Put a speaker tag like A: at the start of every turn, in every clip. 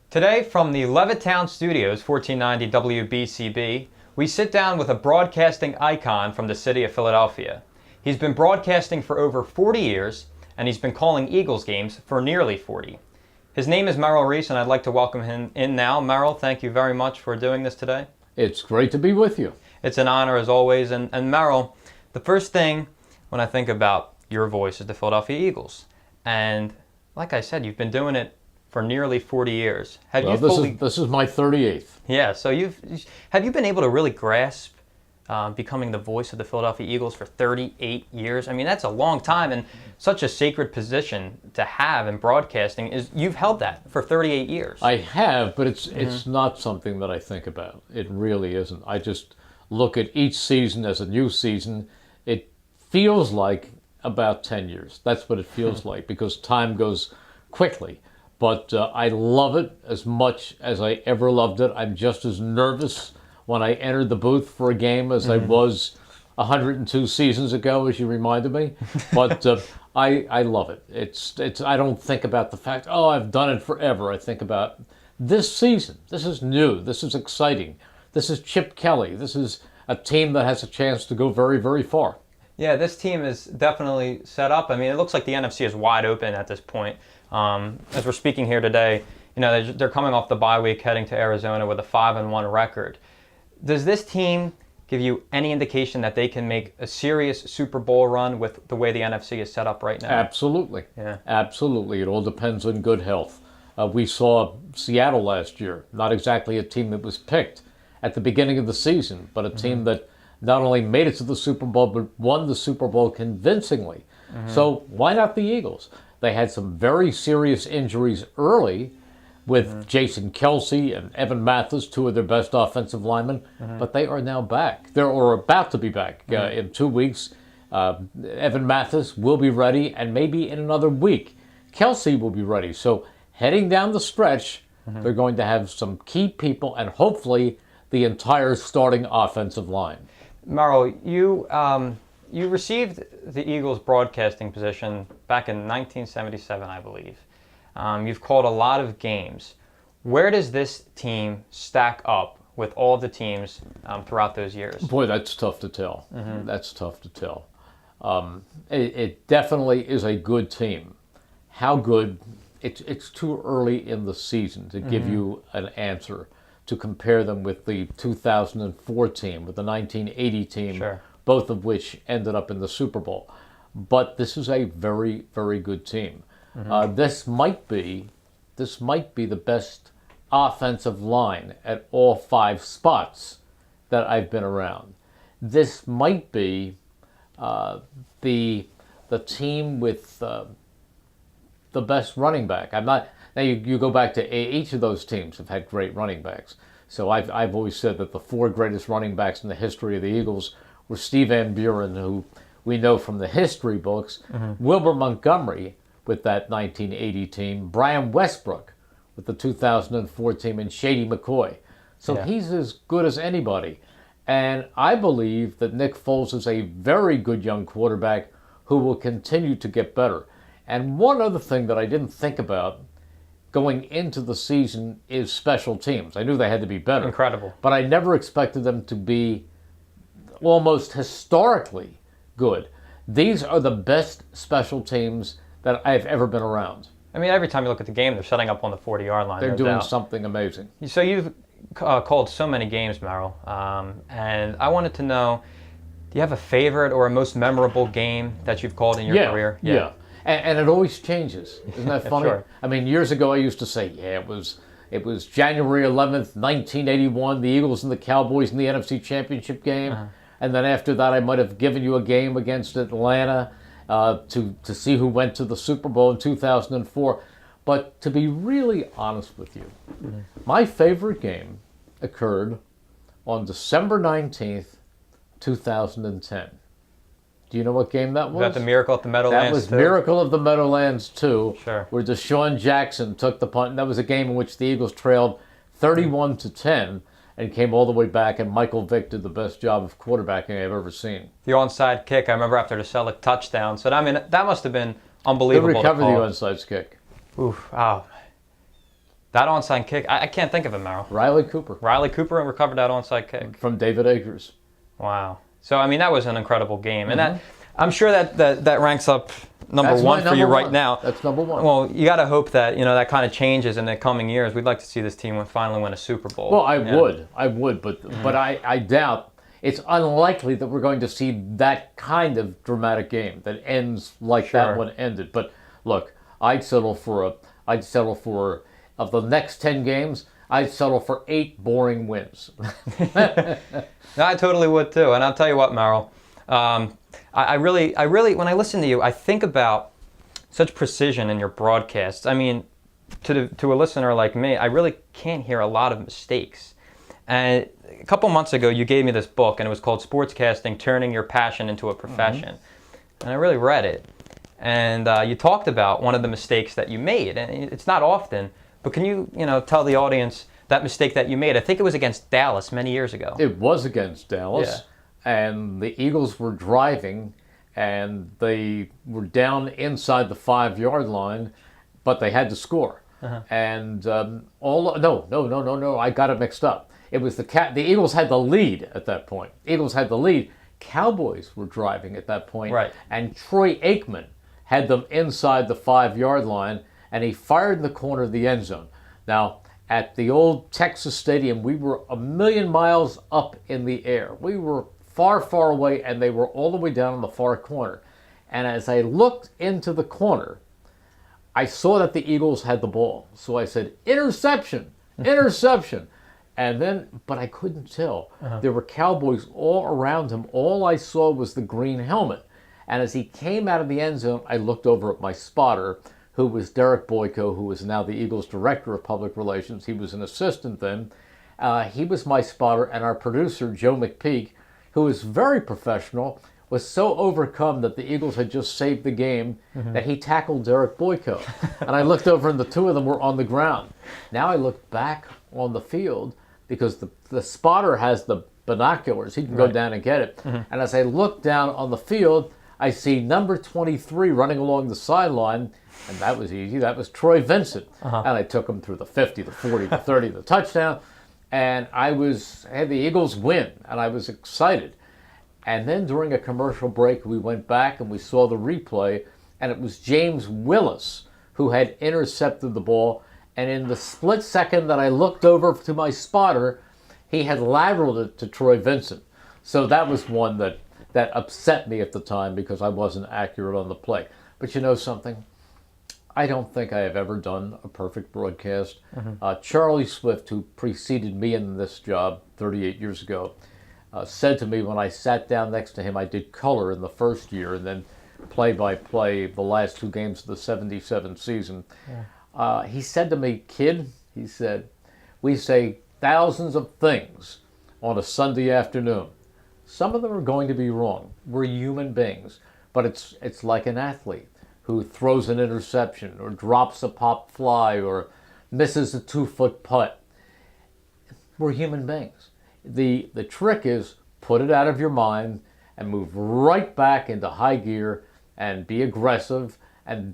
A: Today, from the Levittown Studios, 1490 WBCB, we sit down with a broadcasting icon from the city of Philadelphia. He's been broadcasting for over 40 years, and he's been calling Eagles games for nearly 40. His name is Merrill Reese, and I'd like to welcome him in now. Merrill, thank you very much for doing this today.
B: It's great to be with you.
A: It's an honor as always. And Merrill, the first thing when I think about your voice is the Philadelphia Eagles. And like I said, you've been doing it for nearly 40 years.
B: This is my 38th.
A: Yeah, so have you been able to really grasp becoming the voice of the Philadelphia Eagles for 38 years? I mean, that's a long time, and such a sacred position to have in broadcasting. You've held that for 38 years.
B: I have, but it's not something that I think about. It really isn't. I just look at each season as a new season. It feels like about 10 years. That's what it feels like, because time goes quickly. But I love it as much as I ever loved it. I'm just as nervous when I entered the booth for a game as I was 102 seasons ago, as you reminded me. But I love it. It's. I don't think about the fact, oh, I've done it forever. I think about this season. This is new. This is exciting. This is Chip Kelly. This is a team that has a chance to go very, very far.
A: Yeah, this team is definitely set up. I mean, it looks like the NFC is wide open at this point. As we're speaking here today, you know, they're coming off the bye week, heading to Arizona with a 5-1 record. Does this team give you any indication that they can make a serious Super Bowl run with the way the NFC is set up right now?
B: Absolutely.
A: Yeah.
B: Absolutely. It all depends on good health. We saw Seattle last year, not exactly a team that was picked at the beginning of the season, but a team that not only made it to the Super Bowl, but won the Super Bowl convincingly. So why not the Eagles? They had some very serious injuries early with Jason Kelce and Evan Mathis, two of their best offensive linemen, but they are now back. They're about to be back in 2 weeks. Evan Mathis will be ready, and maybe in another week, Kelce will be ready. So heading down the stretch, they're going to have some key people and hopefully the entire starting offensive line.
A: Merrill, you received the Eagles broadcasting position back in 1977, I believe. You've called a lot of games. Where does this team stack up with all the teams throughout those years?
B: Boy, that's tough to tell. That's tough to tell. It definitely is a good team. How good? It's too early in the season to give you an answer to compare them with the 2004 team, with the 1980 team.
A: Sure.
B: Both of which ended up in the Super Bowl. But this is a very, very good team. This might be the best offensive line at all 5 spots that I've been around. This might be the team with the best running back. I'm not. Now you go back to each of those teams have had great running backs. So I've always said that the 4 greatest running backs in the history of the Eagles were Steve Van Buren, who we know from the history books, Wilbur Montgomery with that 1980 team, Brian Westbrook with the 2004 team, and Shady McCoy. So he's as good as anybody. And I believe that Nick Foles is a very good young quarterback who will continue to get better. And one other thing that I didn't think about going into the season is special teams. I knew they had to be better.
A: Incredible.
B: But I never expected them to be almost historically good. These are the best special teams that I've ever been around.
A: I mean, every time you look at the game, they're setting up on the 40-yard line.
B: They're doing something amazing.
A: So you've called so many games, Merrill, and I wanted to know, do you have a favorite or a most memorable game that you've called in your career?
B: Yeah. And it always changes. Isn't that funny?
A: Sure.
B: I mean, years ago I used to say, it was January 11th, 1981, the Eagles and the Cowboys in the NFC Championship game. And then after that, I might have given you a game against Atlanta to see who went to the Super Bowl in 2004. But to be really honest with you, my favorite game occurred on December 19th, 2010. Do you know what game that was?
A: Was that the Miracle at the Meadowlands?
B: That was Miracle of the Meadowlands 2,
A: Sure.
B: where Deshaun Jackson took the punt. And that was a game in which the Eagles trailed 31-10 and came all the way back, and Michael Vick did the best job of quarterbacking I've ever seen.
A: The onside kick, I remember after the Selleck touchdown. So, I mean, that must have been unbelievable.
B: Who recovered the onside kick?
A: Oof, wow. That onside kick, I can't think of it, Merrill.
B: Riley Cooper
A: Riley Cooper recovered that onside kick.
B: from David Akers.
A: Wow. So, I mean, that was an incredible game. And that, I'm sure that ranks up number
B: That's
A: one
B: my
A: for you
B: number
A: right
B: one.
A: now.
B: That's number one.
A: Well, you got to hope that, that kind of changes in the coming years. We'd like to see this team finally win a Super Bowl.
B: Well, I would, but I doubt. It's unlikely that we're going to see that kind of dramatic game that ends like
A: Sure.
B: that one ended. But look, I'd settle for of the next 10 games, I'd settle for 8 boring wins.
A: No, I totally would too. And I'll tell you what, Merrill, I really, when I listen to you, I think about such precision in your broadcasts. I mean, to a listener like me, I really can't hear a lot of mistakes. And a couple months ago, you gave me this book, and it was called Sportscasting: Turning Your Passion into a Profession. And I really read it. And you talked about one of the mistakes that you made. And it's not often, but can you, tell the audience that mistake that you made? I think it was against Dallas many years ago.
B: It was against Dallas, and the Eagles were driving, and they were down inside the 5-yard line, but they had to score. And no, I got it mixed up. It was the Eagles had the lead at that point. Eagles had the lead. Cowboys were driving at that point,
A: Right.
B: and Troy Aikman had them inside the 5-yard line, and he fired in the corner of the end zone. Now, at the old Texas Stadium, we were a million miles up in the air. We were far, far away, and they were all the way down in the far corner. And as I looked into the corner, I saw that the Eagles had the ball. So I said, interception, interception. And then, but I couldn't tell. There were Cowboys all around him. All I saw was the green helmet. And as he came out of the end zone, I looked over at my spotter, who was Derek Boyko, who is now the Eagles' Director of Public Relations. He was an assistant then. He was my spotter, and our producer, Joe McPeak, who was very professional, was so overcome that the Eagles had just saved the game that he tackled Derek Boyko. And I looked over, and the two of them were on the ground. Now I look back on the field, because the spotter has the binoculars. He can go down and get it. And as I look down on the field, I see number 23 running along the sideline, and that was easy. That was Troy Vincent. And I took him through the 50, the 40, the 30, the touchdown, and I had the Eagles win, and I was excited. And then during a commercial break, we went back and we saw the replay, and it was James Willis who had intercepted the ball. And in the split second that I looked over to my spotter, he had lateraled it to Troy Vincent. So that was one that upset me at the time because I wasn't accurate on the play. But you know something? I don't think I have ever done a perfect broadcast. Charlie Swift, who preceded me in this job 38 years ago, said to me when I sat down next to him, I did color in the first year and then play-by-play the last 2 games of the 77 season. He said to me, kid, he said, we say thousands of things on a Sunday afternoon. Some of them are going to be wrong. We're human beings. But it's like an athlete who throws an interception or drops a pop fly or misses a 2-foot putt. We're human beings. The trick is put it out of your mind and move right back into high gear and be aggressive, and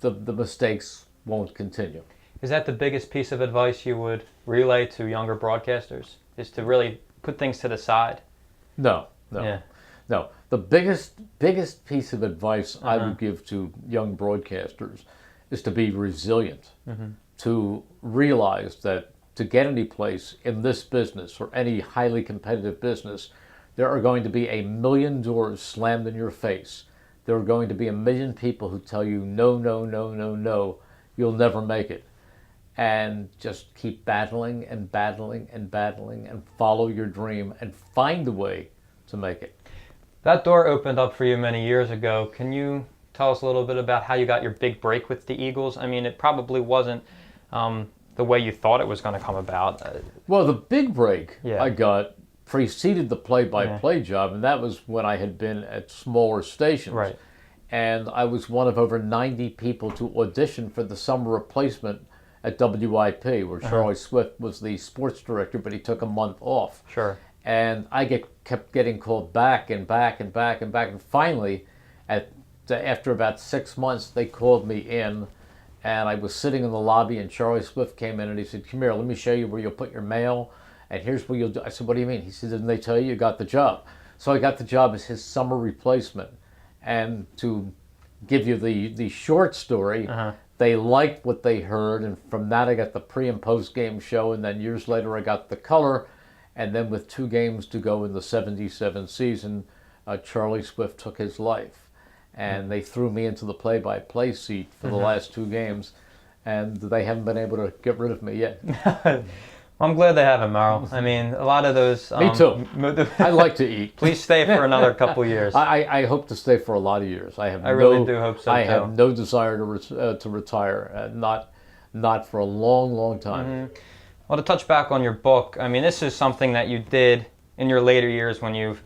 B: the mistakes won't continue.
A: Is that the biggest piece of advice you would relay to younger broadcasters? Is to really put things to the side?
B: No. The biggest piece of advice I would give to young broadcasters is to be resilient, to realize that to get any place in this business or any highly competitive business, there are going to be a million doors slammed in your face. There are going to be a million people who tell you, no, no, no, no, no, you'll never make it. And just keep battling and battling and battling and follow your dream and find a way to make it.
A: That door opened up for you many years ago. Can you tell us a little bit about how you got your big break with the Eagles? I mean, it probably wasn't the way you thought it was going to come about.
B: Well, the big break I got preceded the play-by-play job, and that was when I had been at smaller stations.
A: Right.
B: And I was one of over 90 people to audition for the summer replacement at WIP, where Charlie Swift was the sports director, but he took a month off.
A: Sure.
B: And I kept getting called back and back and back and back. And finally, after about 6 months, they called me in, and I was sitting in the lobby, and Charlie Swift came in, and he said, "Come here, let me show you where you'll put your mail, and here's where you'll do." I said, "What do you mean?" He said, "Didn't they tell you got the job?" So I got the job as his summer replacement. And to give you the short story, they liked what they heard, and from that I got the pre and post game show, and then years later I got the color, and then with 2 games to go in the '77 season, Charlie Swift took his life, and they threw me into the play-by-play seat for the last 2 games, and they haven't been able to get rid of me yet.
A: I'm glad they haven't, Merrill. I mean, a lot of those...
B: Me too. I like to eat.
A: Please stay for another couple years.
B: I hope to stay for a lot of years. I
A: really do hope so,
B: I
A: too.
B: have no desire to retire. Not for a long, long time.
A: Well, to touch back on your book, I mean, this is something that you did in your later years when you've,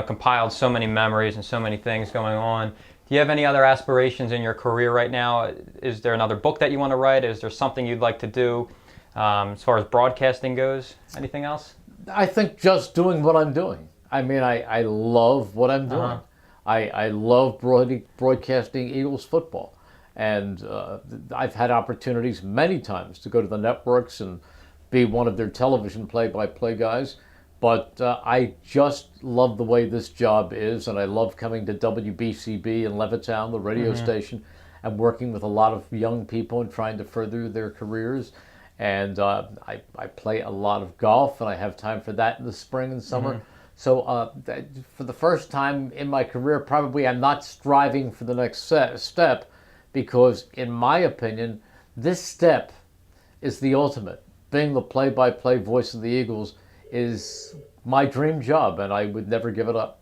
A: compiled so many memories and so many things going on. Do you have any other aspirations in your career right now? Is there another book that you want to write? Is there something you'd like to do? As far as broadcasting goes, anything else?
B: I think just doing what I'm doing. I mean, I love what I'm doing. I love broadcasting Eagles football. And I've had opportunities many times to go to the networks and be one of their television play-by-play guys. But I just love the way this job is, and I love coming to WBCB in Levittown, the radio station, and working with a lot of young people and trying to further their careers. And I play a lot of golf, and I have time for that in the spring and summer. So for the first time in my career, probably I'm not striving for the next step, because in my opinion, this step is the ultimate. Being the play-by-play voice of the Eagles is my dream job, and I would never give it up.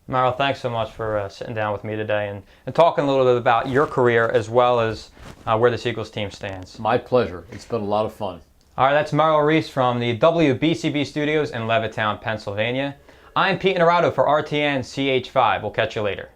A: Merrill, thanks so much for sitting down with me today and talking a little bit about your career as well as where this Eagles team stands.
B: My pleasure. It's been a lot of fun.
A: All right, that's Merrill Reese from the WBCB studios in Levittown, Pennsylvania. I'm Pete Navarro for RTN CH5. We'll catch you later.